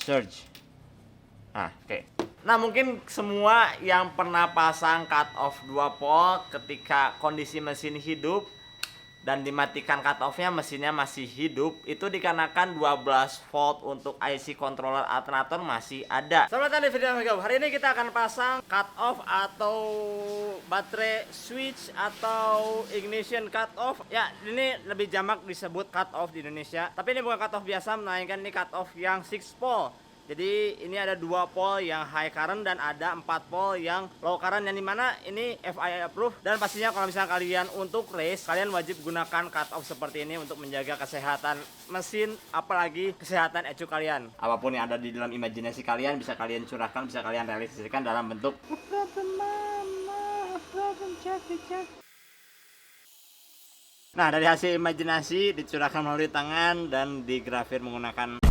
surge. Nah, oke. Nah, mungkin semua yang pernah pasang cut off 2 volt ketika kondisi mesin hidup dan dimatikan cut off-nya mesinnya masih hidup, itu dikarenakan 12 volt untuk IC controller alternator masih ada. Selamat datang di video Mega. Hari ini kita akan pasang cut off atau baterai switch atau ignition cut off. Ya, ini lebih jamak disebut cut off di Indonesia. Tapi ini bukan cut off biasa, melainkan ini cut off yang 6 pole. Jadi ini ada 2 pole yang high current dan ada 4 pole yang low current, yang dimana ini FIA approve. Dan pastinya kalau misalnya kalian untuk race, kalian wajib gunakan cut off seperti ini untuk menjaga kesehatan mesin, apalagi kesehatan ECU kalian. Apapun yang ada di dalam imajinasi kalian bisa kalian curahkan, bisa kalian realisasikan dalam bentuk Nah, dari hasil imajinasi dicurahkan melalui tangan dan digrafir menggunakan.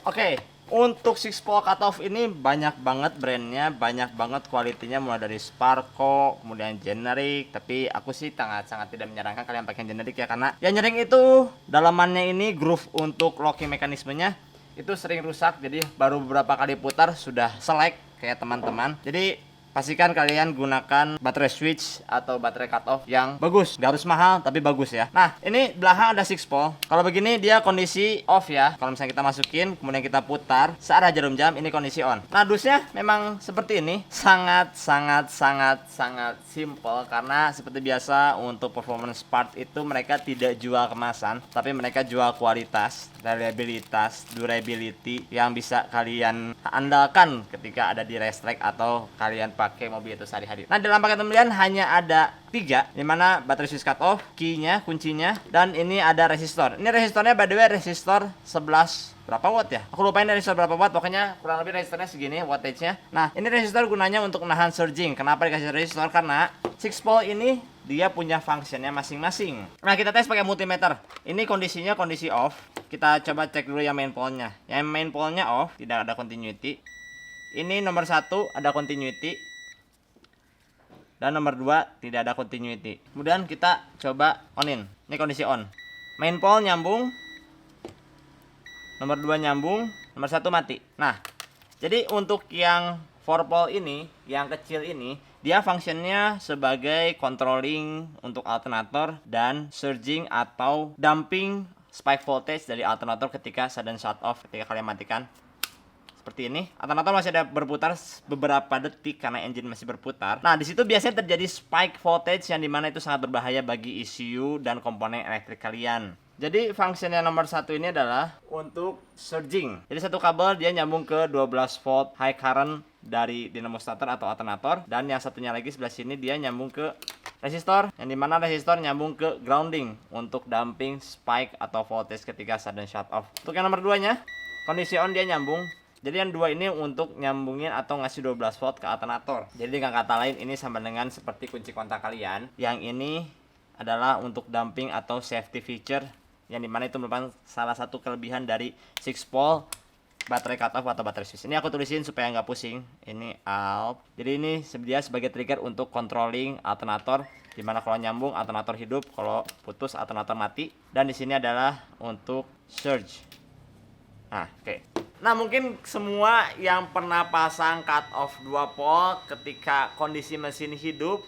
Oke, untuk 6 pole cutoff ini banyak banget brandnya, banyak banget kualitinya, mulai dari Sparco, kemudian generic. Tapi aku sih sangat tidak menyarankan kalian pakai generic ya, karena yang nyering itu dalamannya ini groove untuk locking mekanismenya itu sering rusak. Jadi baru beberapa kali putar sudah selek kayak teman-teman. Jadi pastikan kalian gunakan baterai switch atau baterai cut off yang bagus. Gak harus mahal, tapi bagus ya. Nah, ini belakang ada 6 pole. Kalau begini dia kondisi off ya. Kalau misalnya kita masukin, kemudian kita putar searah jarum jam, ini kondisi on. Nah, dusnya memang seperti ini. Sangat simple. Karena seperti biasa untuk performance part itu mereka tidak jual kemasan, tapi mereka jual kualitas, reliabilitas, durability yang bisa kalian andalkan ketika ada di racetrack atau kalian pakai mobil itu sehari-hari. Nah, dalam paket pembelian hanya ada 3, dimana baterai switch cut off, key-nya, kuncinya, dan ini ada resistor. Ini resistornya by the way resistor 11 berapa watt ya? Aku lupain resistor berapa watt, pokoknya kurang lebih resistornya segini wattage-nya. Nah, ini resistor gunanya untuk nahan surging. Kenapa dikasih resistor? Karena 6 pole ini dia punya functionnya masing-masing. Nah, kita tes pakai multimeter. Ini kondisinya kondisi off. Kita coba cek dulu yang main pole-nya. Yang main pole-nya off, tidak ada continuity. Ini nomor 1 ada continuity. Dan nomor 2 tidak ada continuity. Kemudian kita coba onin. Ini kondisi on. Main pole nyambung. Nomor 2 nyambung, nomor 1 mati. Nah, jadi untuk yang 4 pole ini, yang kecil ini, dia fungsinya sebagai controlling untuk alternator dan surging atau dumping spike voltage dari alternator ketika sudden shut off, ketika kalian matikan. Seperti ini, alternator masih ada berputar beberapa detik karena engine masih berputar. Nah, di situ biasanya terjadi spike voltage yang dimana itu sangat berbahaya bagi ECU dan komponen elektrik kalian. Jadi fungsinya nomor 1 ini adalah untuk surging. Jadi satu kabel dia nyambung ke 12 volt high current dari dinamo starter atau alternator, dan yang satunya lagi sebelah sini dia nyambung ke resistor, yang dimana resistor nyambung ke grounding untuk dumping spike atau voltage ketika sudden shut off. Untuk yang nomor 2-nya, kondisi on dia nyambung. Jadi yang 2 ini untuk nyambungin atau ngasih 12 volt ke alternator. Jadi dengan kata lain ini sama dengan seperti kunci kontak kalian. Yang ini adalah untuk dumping atau safety feature, yang dimana itu merupakan salah satu kelebihan dari 6 pole baterai cut off atau baterai switch. Ini aku tulisin supaya nggak pusing. Ini ALP. Jadi ini dia sebagai trigger untuk controlling alternator, dimana kalau nyambung alternator hidup, kalau putus alternator mati. Dan di sini adalah untuk surge. Nah, oke. Nah, mungkin semua yang pernah pasang cut off 2 pole ketika kondisi mesin hidup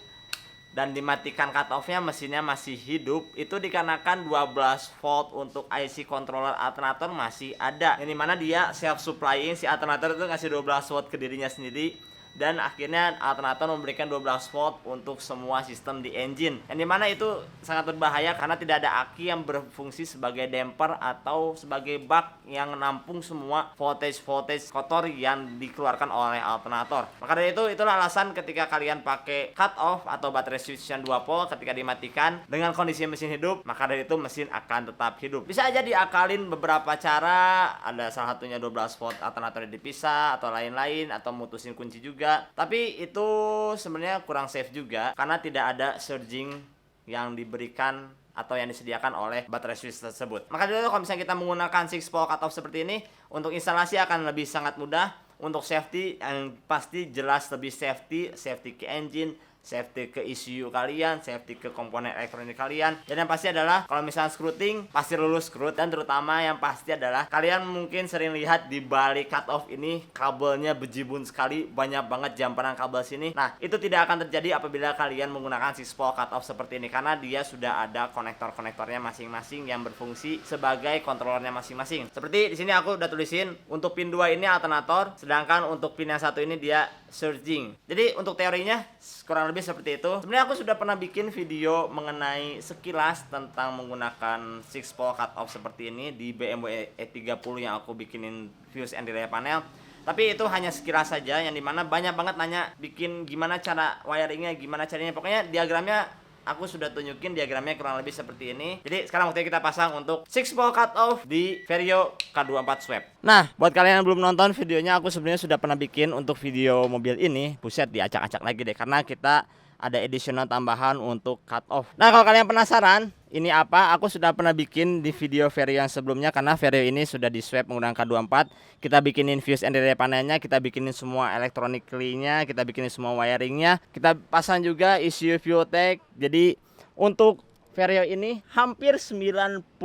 dan dimatikan cut off-nya mesinnya masih hidup, itu dikarenakan 12 volt untuk IC controller alternator masih ada, yang dimana dia self supplying, si alternator itu ngasih 12 volt ke dirinya sendiri, dan akhirnya alternator memberikan 12 volt untuk semua sistem di engine, yang dimana itu sangat berbahaya karena tidak ada aki yang berfungsi sebagai damper atau sebagai bak yang menampung semua voltage kotor yang dikeluarkan oleh alternator. Maka dari itu, itulah alasan ketika kalian pakai cut off atau baterai switch yang 2 pole ketika dimatikan dengan kondisi mesin hidup, maka dari itu mesin akan tetap hidup. Bisa aja diakalin beberapa cara, ada salah satunya 12 volt alternator dipisah atau lain-lain, atau mutusin kunci juga. Tapi itu sebenarnya kurang safe juga karena tidak ada surging yang diberikan atau yang disediakan oleh baterai switch tersebut. Maka dulu kalau misalnya kita menggunakan 6 pole cut off seperti ini, untuk instalasi akan lebih sangat mudah. Untuk safety yang pasti jelas lebih safety key engine, safety ke ECU kalian, safety ke komponen elektronik kalian. Dan yang pasti adalah kalau misalnya screwing pasti lulus screw. Dan terutama yang pasti adalah kalian mungkin sering lihat di balik cut off ini kabelnya bejibun sekali, banyak banget jamparan kabel sini. Nah, itu tidak akan terjadi apabila kalian menggunakan 6-pole cut off seperti ini, karena dia sudah ada konektor-konektornya masing-masing yang berfungsi sebagai kontrolernya masing-masing. Seperti di sini aku udah tulisin untuk pin 2 ini alternator, sedangkan untuk pin yang satu ini dia surging. Jadi untuk teorinya kurang lebih seperti itu. Sebenarnya aku sudah pernah bikin video mengenai sekilas tentang menggunakan 6-pole cut off seperti ini di BMW E30 yang aku bikinin fuse and relay panel. Tapi itu hanya sekilas saja, yang dimana banyak banget nanya bikin gimana cara wiringnya, gimana caranya. Pokoknya diagramnya aku sudah tunjukin, diagramnya kurang lebih seperti ini. Jadi sekarang waktunya kita pasang untuk 6-pole cut off di Vario K24 Swap. Nah, buat kalian yang belum nonton videonya, aku sebenarnya sudah pernah bikin untuk video mobil ini. Buset, diacak-acak lagi deh, karena kita ada additional tambahan untuk cut off. Nah, kalau kalian penasaran ini apa, aku sudah pernah bikin di video Vario yang sebelumnya, karena Vario ini sudah di swap menggunakan K24. Kita bikinin fuse and relay panelnya, kita bikinin semua elektroniknya, kita bikinin semua wiringnya, kita pasang juga ECU fuel tank. Jadi untuk Vario ini hampir 99,9%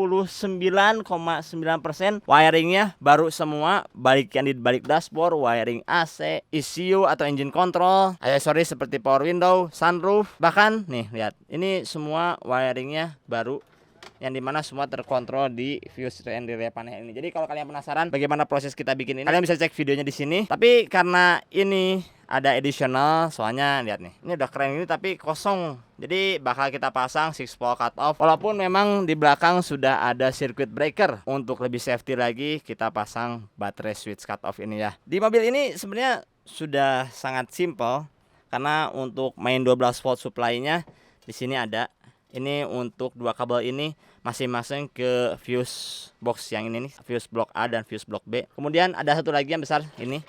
wiringnya baru semua, baik yang di balik dashboard, wiring AC, ECU atau engine control, aksesoris seperti power window, sunroof, bahkan nih lihat, ini semua wiringnya baru, yang dimana semua terkontrol di fuse and relay panel ini. Jadi kalau kalian penasaran bagaimana proses kita bikin ini, kalian bisa cek videonya di sini. Tapi karena ini ada additional, soalnya lihat nih, ini udah keren ini tapi kosong. Jadi bakal kita pasang 6-pole cut off. Walaupun memang di belakang sudah ada circuit breaker, untuk lebih safety lagi kita pasang baterai switch cut off ini ya. Di mobil ini sebenarnya sudah sangat simple, karena untuk main 12 volt supply-nya di sini ada. Ini untuk dua kabel ini masing-masing ke fuse box yang ini nih, fuse block A dan fuse block B. Kemudian ada satu lagi yang besar ini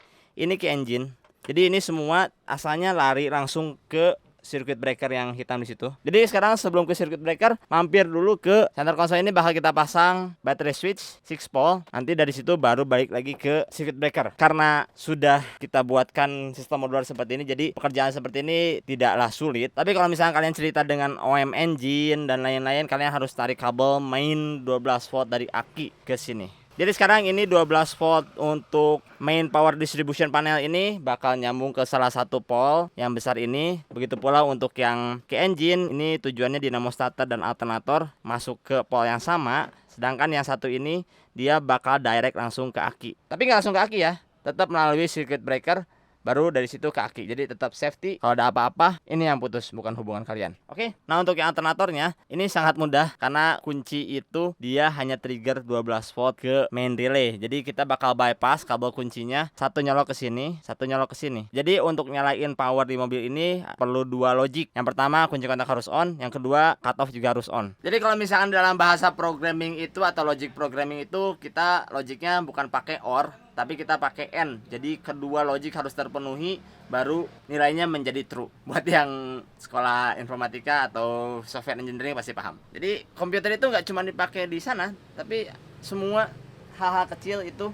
ke engine. Jadi ini semua asalnya lari langsung ke circuit breaker yang hitam di situ. Jadi sekarang sebelum ke circuit breaker, mampir dulu ke center console ini, bakal kita pasang battery switch 6-pole. Nanti dari situ baru balik lagi ke circuit breaker. Karena sudah kita buatkan sistem modular seperti ini, jadi pekerjaan seperti ini tidaklah sulit. Tapi kalau misalnya kalian cerita dengan OM engine dan lain-lain, kalian harus tarik kabel main 12 volt dari aki ke sini. Jadi sekarang ini 12 volt untuk main power distribution panel ini bakal nyambung ke salah satu pole yang besar ini. Begitu pula untuk yang ke engine, ini tujuannya dinamo starter dan alternator masuk ke pole yang sama. Sedangkan yang satu ini dia bakal direct langsung ke aki. Tapi nggak langsung ke aki ya, tetap melalui circuit breaker, baru dari situ ke aki. Jadi tetap safety. Kalau ada apa-apa, ini yang putus, bukan hubungan kalian. Oke. Nah, untuk yang alternatornya ini sangat mudah, karena kunci itu dia hanya trigger 12 volt ke main relay. Jadi kita bakal bypass kabel kuncinya, satu nyolok ke sini, satu nyolok ke sini. Jadi untuk nyalain power di mobil ini perlu dua logic. Yang pertama kunci kontak harus on, yang kedua cut off juga harus on. Jadi kalau misalkan dalam bahasa programming itu atau logic programming itu, kita logiknya bukan pakai OR, tapi kita pakai N. Jadi kedua logic harus terpenuhi, baru nilainya menjadi true. Buat yang sekolah informatika atau software engineering pasti paham. Jadi komputer itu nggak cuma dipakai di sana, tapi semua hal-hal kecil itu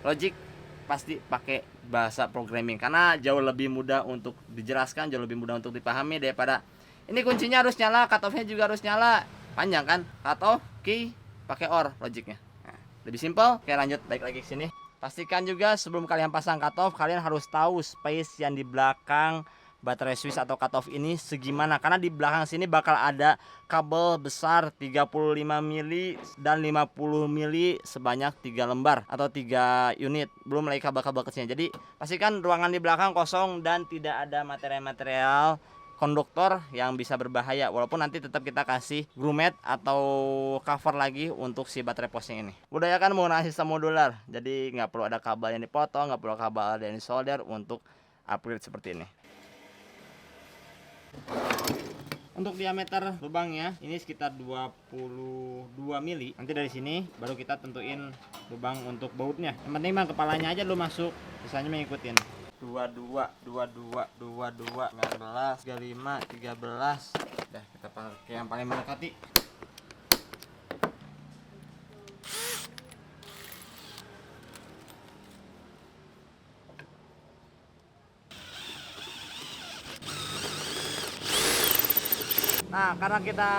logic pasti pakai bahasa programming, karena jauh lebih mudah untuk dijelaskan, jauh lebih mudah untuk dipahami daripada ini kuncinya harus nyala, cut off-nya juga harus nyala. Panjang kan? Cut off, key, pakai OR logiknya. Nah, lebih simpel. Oke, lanjut, balik lagi ke sini. Pastikan juga sebelum kalian pasang cut off, kalian harus tahu space yang di belakang baterai switch atau cut off ini segimana, karena di belakang sini bakal ada kabel besar 35 mili dan 50 mili sebanyak 3 lembar atau 3 unit, belum lagi kabel-kabel kecilnya. Jadi pastikan ruangan di belakang kosong dan tidak ada material-material konduktor yang bisa berbahaya, walaupun nanti tetap kita kasih grommet atau cover lagi untuk si baterai posting ini. Budayakan menggunakan sistem modular, jadi nggak perlu ada kabel yang dipotong, nggak perlu kabel yang disolder untuk upgrade seperti ini. Untuk diameter lubangnya ini sekitar 22 mili. Nanti dari sini baru kita tentuin lubang untuk bautnya. Yang penting mah kepalanya aja lu masuk, sisanya mengikutin. 22, 19, 35, 13. Udah, kita pakai yang paling mendekati. Nah, karena kita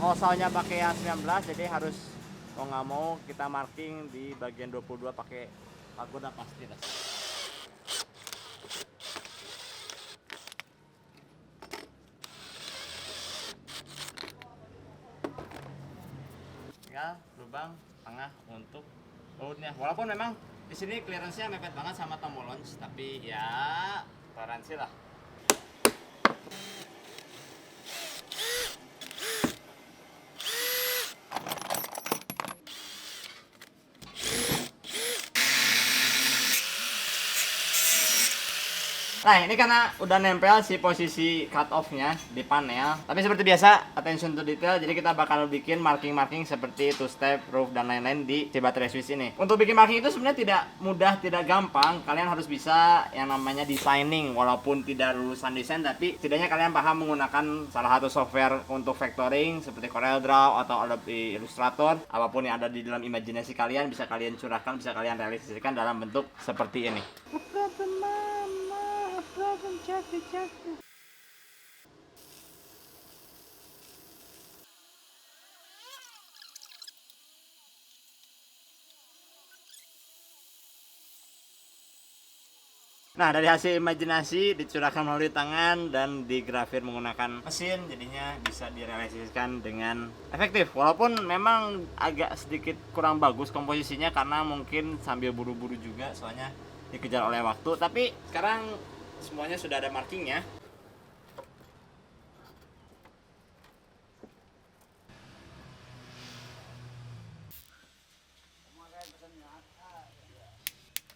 OSAW-nya pakai yang 19, jadi harus mau nggak mau kita marking di bagian 22 pakai pagoda pasti lah. Tinggal lubang tengah untuk bautnya. Walaupun memang di sini clearance-nya mepet banget sama tombol launch, tapi ya toleransi lah. Nah, ini karena udah nempel si posisi cut off-nya di panel. Tapi seperti biasa, attention to detail. Jadi kita bakal bikin marking-marking seperti two step, roof, dan lain-lain di si baterai switch ini. Untuk bikin marking itu sebenarnya tidak mudah, tidak gampang. Kalian harus bisa yang namanya designing. Walaupun tidak lulusan desain, tapi setidaknya kalian paham menggunakan salah satu software untuk factoring seperti CorelDRAW atau Adobe Illustrator. Apapun yang ada di dalam imajinasi kalian bisa kalian curahkan, bisa kalian realisasikan dalam bentuk seperti ini. Nah, dari hasil imajinasi dicurahkan melalui tangan dan digrafir menggunakan mesin, jadinya bisa direalisasikan dengan efektif. Walaupun memang agak sedikit kurang bagus komposisinya karena mungkin sambil buru-buru juga soalnya dikejar oleh waktu, tapi sekarang semuanya sudah ada markingnya.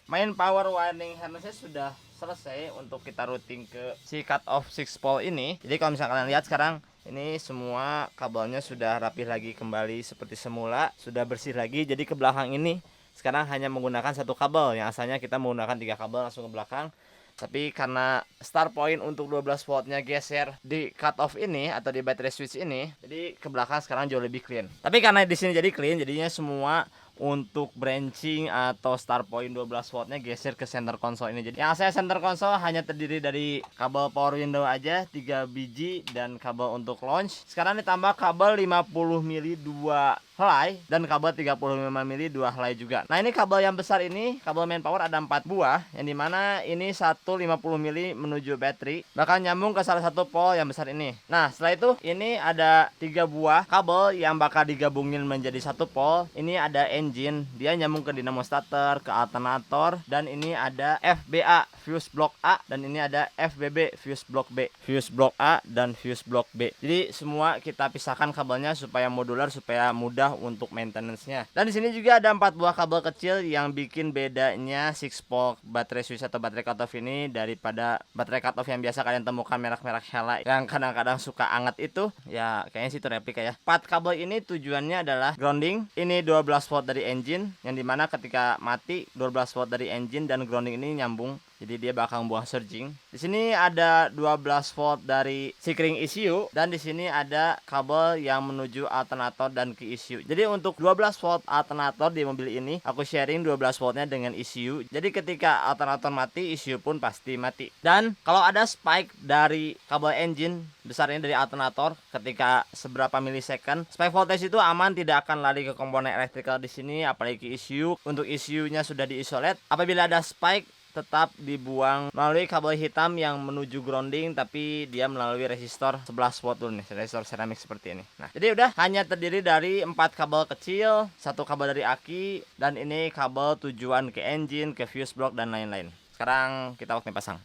Main power winding harnessnya sudah selesai untuk kita routing ke si cut off 6 pole ini. Jadi kalau misalnya kalian lihat sekarang ini semua kabelnya sudah rapi lagi kembali seperti semula, sudah bersih lagi. Jadi ke belakang ini sekarang hanya menggunakan satu kabel, yang asalnya kita menggunakan 3 kabel langsung ke belakang. Tapi karena start point untuk 12 voltnya geser di cut off ini atau di battery switch ini, jadi ke belakang sekarang jauh lebih clean. Tapi karena di sini jadi clean, jadinya semua untuk branching atau start point 12 voltnya geser ke center console ini. Jadi yang saya center console hanya terdiri dari kabel power window aja 3 biji dan kabel untuk launch. Sekarang ditambah kabel 50 mili 2 helai dan kabel 35 mili 2 helai juga. Nah, ini kabel yang besar ini, kabel main power ada 4 buah, yang dimana ini 50 mili menuju baterai bakal nyambung ke salah satu pole yang besar ini. Nah, setelah itu ini ada 3 buah kabel yang bakal digabungin menjadi satu pole. Ini ada engine, dia nyambung ke dinamo starter, ke alternator, dan ini ada FBA fuse block A, dan ini ada FBB fuse block B. Fuse block A dan fuse block B. Jadi semua kita pisahkan kabelnya supaya modular, supaya mudah untuk maintenance-nya. Dan di sini juga ada 4 buah kabel kecil yang bikin bedanya 6 pole baterai switch atau baterai cut off ini daripada baterai cut off yang biasa kalian temukan merek-merek Hella yang kadang-kadang suka anget itu. Ya kayaknya sih itu replika ya. 4 kabel ini tujuannya adalah grounding. Ini 12 volt dari engine, yang dimana ketika mati 12 volt dari engine dan grounding ini nyambung. Jadi dia bakal buang surging. Di sini ada 12 volt dari Securing ECU, dan di sini ada kabel yang menuju alternator dan ke ECU. Jadi untuk 12 volt alternator di mobil ini aku sharing 12 voltnya dengan ECU. Jadi ketika alternator mati, ECU pun pasti mati. Dan kalau ada spike dari kabel engine besarnya dari alternator ketika seberapa milisecond, spike voltage itu aman, tidak akan lari ke komponen elektrikal di sini, apalagi ke ECU. Untuk ECU-nya sudah diisolate. Apabila ada spike, tetap dibuang melalui kabel hitam yang menuju grounding, tapi dia melalui resistor 11 volt dulu nih, resistor seramik seperti ini. Nah, jadi udah hanya terdiri dari 4 kabel kecil, 1 kabel dari aki, dan ini kabel tujuan ke engine, ke fuse block, dan lain-lain. Sekarang kita waktunya pasang.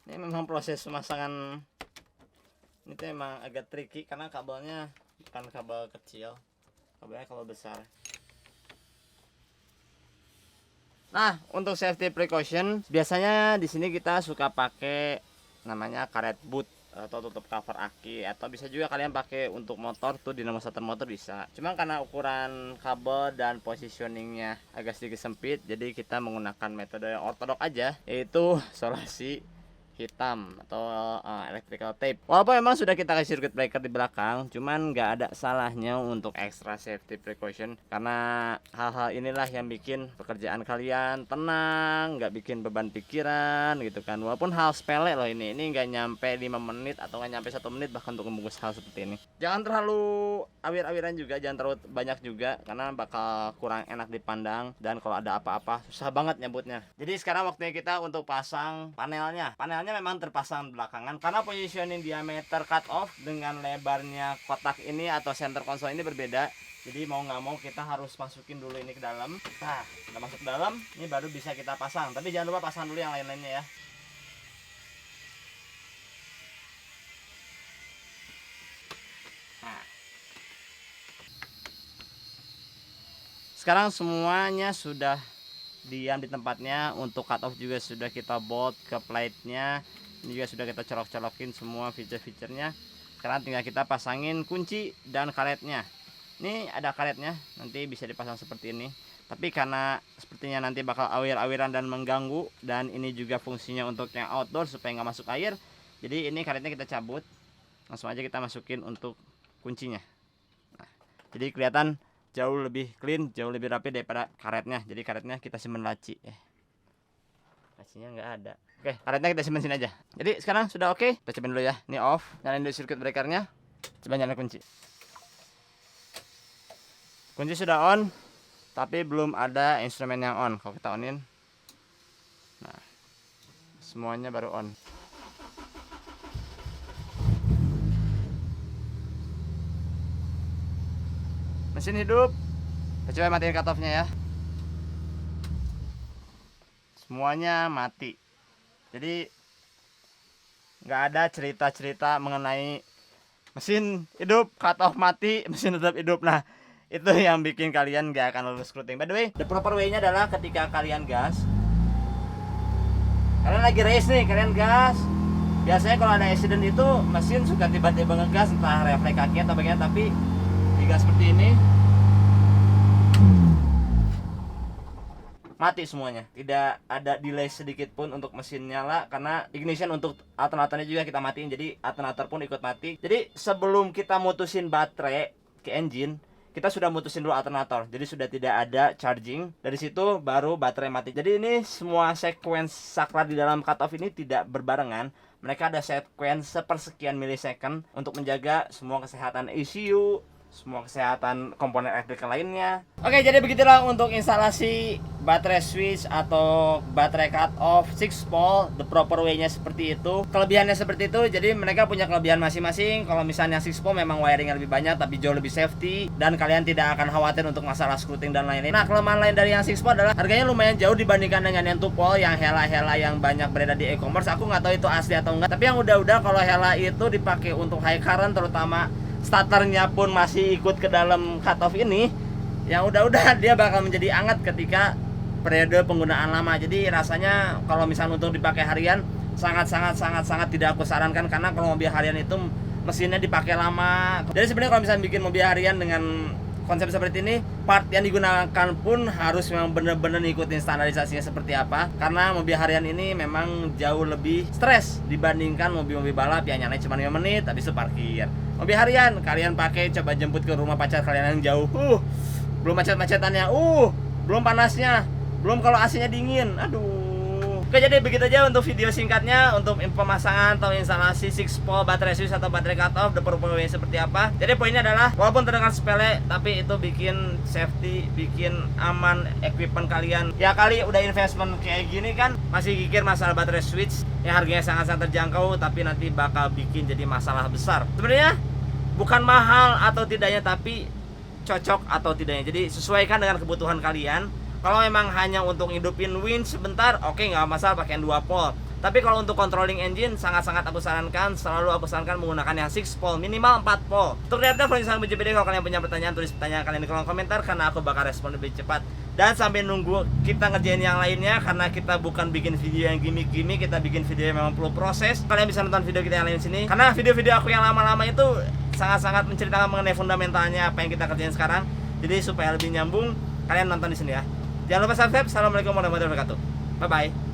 Ini memang proses pemasangan ini tuh emang agak tricky karena kabelnya bukan kabel kecil, kabelnya kabel besar. Nah, untuk safety precaution, biasanya di sini kita suka pakai namanya karet boot atau tutup cover aki, atau bisa juga kalian pakai untuk motor tuh, dinamo starter motor bisa. Cuma karena ukuran kabel dan positioningnya agak sedikit sempit, jadi kita menggunakan metode yang ortodok aja, yaitu solasi hitam atau electrical tape. Walaupun memang sudah kita kasih circuit breaker di belakang, cuman nggak ada salahnya untuk extra safety precaution, karena hal-hal inilah yang bikin pekerjaan kalian tenang, nggak bikin beban pikiran gitu kan. Walaupun hal sepele loh ini nggak nyampe 5 menit atau nggak nyampe 1 menit bahkan untuk membungkus hal seperti ini. Jangan terlalu awir-awiran juga, jangan terlalu banyak juga, karena bakal kurang enak dipandang dan kalau ada apa-apa susah banget nyebutnya. Jadi sekarang waktunya kita untuk pasang panelnya. Panelnya memang terpasang belakangan karena positioning diameter cut off dengan lebarnya kotak ini atau center console ini berbeda. Jadi mau nggak mau kita harus masukin dulu ini ke dalam. Nah, udah masuk ke dalam, ini baru bisa kita pasang. Tapi jangan lupa pasang dulu yang lain-lainnya ya. Nah, sekarang semuanya sudah diam di tempatnya. Untuk cut off juga sudah kita bolt ke plate-nya. Ini juga sudah kita colok-colokin semua feature-featurenya. Sekarang tinggal kita pasangin kunci dan karetnya. Ini ada karetnya, nanti bisa dipasang seperti ini. Tapi karena sepertinya nanti bakal awir-awiran dan mengganggu, dan ini juga fungsinya untuk yang outdoor supaya nggak masuk air, jadi ini karetnya kita cabut, langsung aja kita masukin untuk kuncinya. Nah, jadi kelihatan jauh lebih clean, jauh lebih rapi daripada karetnya. Jadi karetnya kita simpen laci. Lacinya nggak ada. Oke, karetnya kita simpen sini aja. Jadi sekarang sudah oke. Kita cobain dulu ya. Ini off. Nyalain dulu circuit breakernya. Coba nyalain kunci. Kunci sudah on, tapi belum ada instrumen yang on. Kalau kita onin, nah, semuanya baru on. Mesin hidup. Kita coba matiin cut off-nya ya. Semuanya mati. Jadi nggak ada cerita-cerita mengenai mesin hidup, cut off mati, mesin tetap hidup. Nah, itu yang bikin kalian nggak akan lulus scruting. By the way, the proper way-nya adalah ketika kalian gas, kalian lagi race nih, kalian gas. Biasanya kalau ada accident itu mesin suka tiba-tiba ngegas, entah refleks kaki atau bagian, tapi digas seperti ini mati semuanya, tidak ada delay sedikit pun untuk mesin nyala, karena ignition untuk alternatornya juga kita matiin, jadi alternator pun ikut mati. Jadi sebelum kita mutusin baterai ke engine, kita sudah mutusin dulu alternator, jadi sudah tidak ada charging. Dari situ baru baterai mati. Jadi ini semua sequence saklar di dalam cut off ini tidak berbarengan. Mereka ada sequence sepersekian milisecond untuk menjaga semua kesehatan ECU, semua kesehatan komponen elektrik lainnya. Oke, jadi begitulah untuk instalasi baterai switch atau baterai cut off 6 pole. The proper way-nya seperti itu. Kelebihannya seperti itu. Jadi mereka punya kelebihan masing-masing. Kalau misalnya 6 pole memang wiringnya lebih banyak tapi jauh lebih safety, dan kalian tidak akan khawatir untuk masalah scruting dan lain-lain. Nah, kelemahan lain dari yang 6 pole adalah harganya lumayan jauh dibandingkan dengan yang 2 pole, yang Hella yang banyak beredar di e-commerce. Aku nggak tahu itu asli atau enggak. Tapi yang udah-udah kalau Hella itu dipakai untuk high current, terutama starternya pun masih ikut ke dalam cut off ini, yang udah-udah dia bakal menjadi anget ketika periode penggunaan lama. Jadi rasanya kalau misalnya untuk dipakai harian sangat tidak aku sarankan, karena kalau mobil harian itu mesinnya dipakai lama. Jadi sebenarnya kalau misalnya bikin mobil harian dengan konsep seperti ini, part yang digunakan pun harus memang benar-benar ngikutin standarisasinya seperti apa, karena mobil harian ini memang jauh lebih stres dibandingkan mobil-mobil balap yang nyalain cuma 5 menit habis itu parkir. Mobil harian kalian pakai, coba jemput ke rumah pacar kalian yang jauh, belum macet-macetannya, belum panasnya, belum kalau AC-nya dingin, aduh. Oke, jadi begitu aja untuk video singkatnya untuk pemasangan atau instalasi 6 pole baterai switch atau baterai cut off, the proper way seperti apa. Jadi poinnya adalah, walaupun terdengar sepele, tapi itu bikin safety, bikin aman equipment kalian. Ya kali udah investment kayak gini kan, masih kikir masalah baterai switch yang harganya sangat-sangat terjangkau, tapi nanti bakal bikin jadi masalah besar. Sebenarnya bukan mahal atau tidaknya, tapi cocok atau tidaknya. Jadi sesuaikan dengan kebutuhan kalian. Kalau memang hanya untuk hidupin winch sebentar, oke, nggak masalah pakai 2 pole. Tapi kalau untuk controlling engine, sangat-sangat aku sarankan, selalu aku sarankan menggunakan yang 6 pole, minimal 4 pole. Untuk lihat kalau misalnya video, kalau kalian punya pertanyaan, tulis pertanyaan kalian di kolom komentar, karena aku bakal respon lebih cepat. Dan sampai nunggu kita ngerjain yang lainnya, karena kita bukan bikin video yang gimmick-gimmick, kita bikin video yang memang perlu proses. Kalian bisa nonton video kita yang lain sini, karena video-video aku yang lama-lama itu sangat-sangat menceritakan mengenai fundamentalnya apa yang kita kerjain sekarang. Jadi supaya lebih nyambung, kalian nonton di sini ya. Jangan lupa subscribe. Assalamualaikum warahmatullahi wabarakatuh. Bye bye.